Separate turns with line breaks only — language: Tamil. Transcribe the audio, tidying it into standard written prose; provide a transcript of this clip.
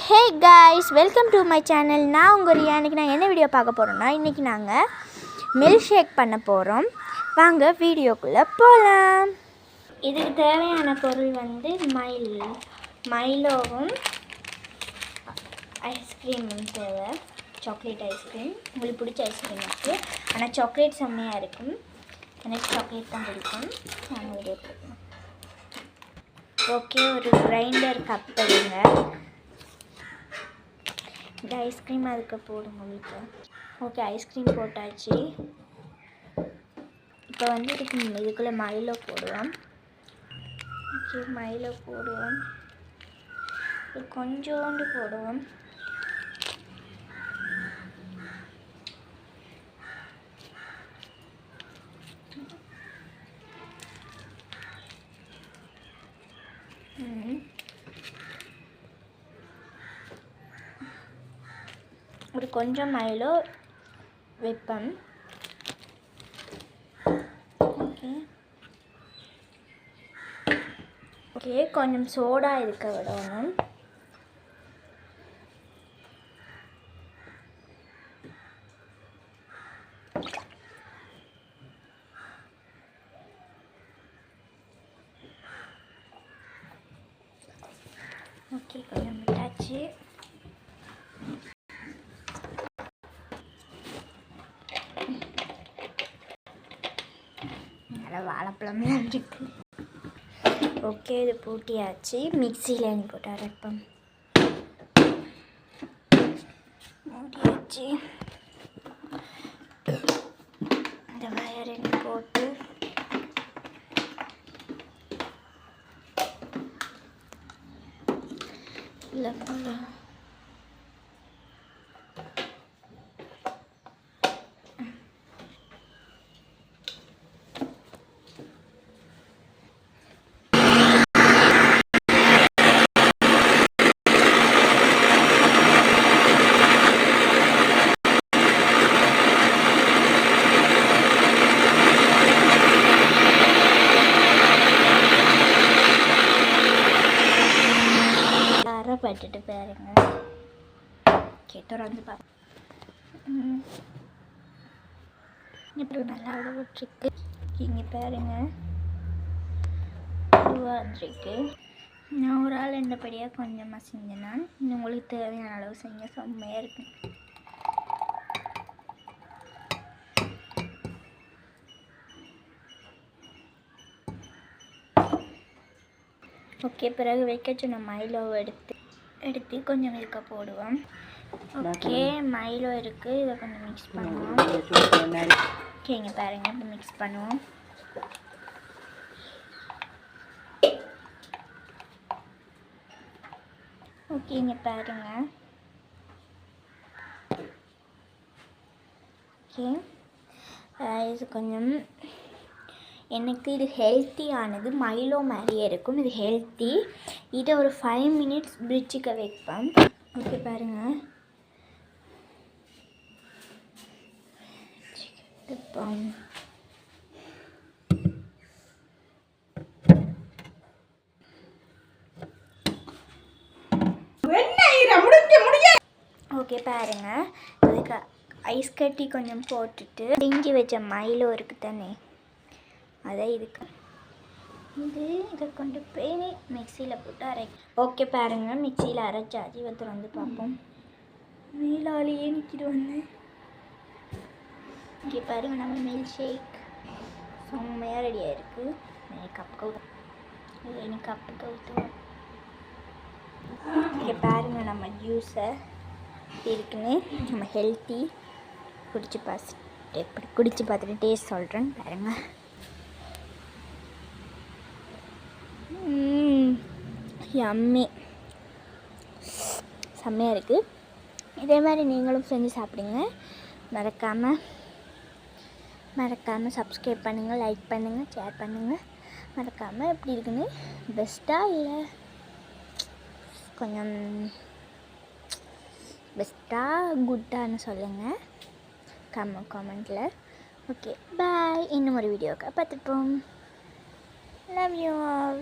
Hey guys, welcome to my channel. நான் உங்கள் ரியா. இன்றைக்கி நாங்கள் என்ன வீடியோ பார்க்க போகிறோம்னா, இன்றைக்கி நாங்கள் மில்க் ஷேக் பண்ண போகிறோம். வாங்க வீடியோக்குள்ளே போகலாம். இதுக்கு தேவையான பொருள் வந்து மைலோவும் ஐஸ்கிரீமும் தேவை. சாக்லேட் ஐஸ்கிரீம், உங்களுக்கு பிடிச்ச ஐஸ்கிரீம் இருக்குது. ஆனால் சாக்லேட் செம்மையாக இருக்கும். எனக்கு சாக்லேட் தான் பிடிக்கும். நாங்கள் வீடியோ போடுவோம். ஓகே, ஒரு கிரைண்டர் கப் எடுங்க. இந்த ஐஸ்கிரீம் அதுக்கு போடுங்க வீட்டில். ஓகே, ஐஸ்கிரீம் போட்டாச்சு. இப்போ வந்து இதுக்குள்ளே மைலோ போடுவோம். ஓகே, மைலோ போடுவோம். கொஞ்சோண்டு போடுவோம். ஒரு கொஞ்சம் மைலோ வைப்பேன். ஓகே ஓகே கொஞ்சம் சோடா இருக்க விடணும். ஓகே, கொஞ்சம் விட்டாச்சு. வாழைப்பழம்லாம் இருக்கு. ஓகே, இது பூட்டியாச்சு. மிக்சியில் போட்டு அரைப்போம். மூடியாச்சு. இந்த வயரின் போட்டு இல்லை போல. பட்டுட்டு பாருங்க. கேட்டோம் பாருங்க. இப்படி நல்லா விட்டுருக்கு. இங்கே பாருங்க, வந்துருக்கு. நான் ஒரு ஆள் இந்தபடியாக கொஞ்சமாக செஞ்சேன். நான் உங்களுக்கு தேவையான அளவு செஞ்ச செம்மையாக இருக்கு. ஓகே, பிறகு வைக்க சொன்ன மைலோவை எடுத்து கொஞ்சம் மில்க போடுவோம். ஓகே, மைலோ இருக்குது. இதை கொஞ்சம் மிக்ஸ் பண்ணுவோம். ஓகே, இங்கே பாருங்கள், இப்போ மிக்ஸ் பண்ணுவோம். ஓகே, இங்கே பாருங்கள். ஓகே, இது கொஞ்சம் எனக்கு இது ஹெல்த்தியானது. மைலோ மாதிரியே இருக்கும். இது ஹெல்த்தி. இதை ஒரு 5 minutes பிரிட்ஜுக்கு வைப்பேன். ஓகே பாருங்கள். ஓகே பாருங்கள், அதுக்கு ஐஸ் கட்டி கொஞ்சம் போட்டுட்டு செஞ்சு வச்ச மைலோ இருக்குது தானே, அதை இதை கொண்டு போய் மிக்சியில் போட்டு ஓகே பாருங்கள், மிக்சியில் அரைச்சாச்சு. இவற்றை வந்து பார்ப்போம். மேலாலேயே நிற்கிது வந்து. இங்கே பாருங்கள், நம்ம மில்க் ஷேக் செம்மையாக ரெடியாக இருக்குது. கப்புக்கு ஊற்றுவோம். இங்கே பாருங்கள், நம்ம ஜூஸை இருக்குன்னு நம்ம ஹெல்த்தி குடிச்சு பார்த்துட்டு டேஸ்ட் சொல்கிறேன் பாருங்கள். யம்மி, செம்மையாக இருக்குது. இதே மாதிரி நீங்களும் செஞ்சு சாப்பிடுங்க. மறக்காமல் சப்ஸ்கிரைப் பண்ணுங்கள், லைக் பண்ணுங்கள், ஷேர் பண்ணுங்கள். மறக்காமல் எப்படி இருக்குன்னு பெஸ்ட்டாக இல்லை கொஞ்சம் பெஸ்ட்டாக குட்டான்னு சொல்லுங்கள் கமெண்ட்டில். ஓகே, பாய். இன்னும் ஒரு வீடியோக்காக பார்த்துப்போம். Love you all.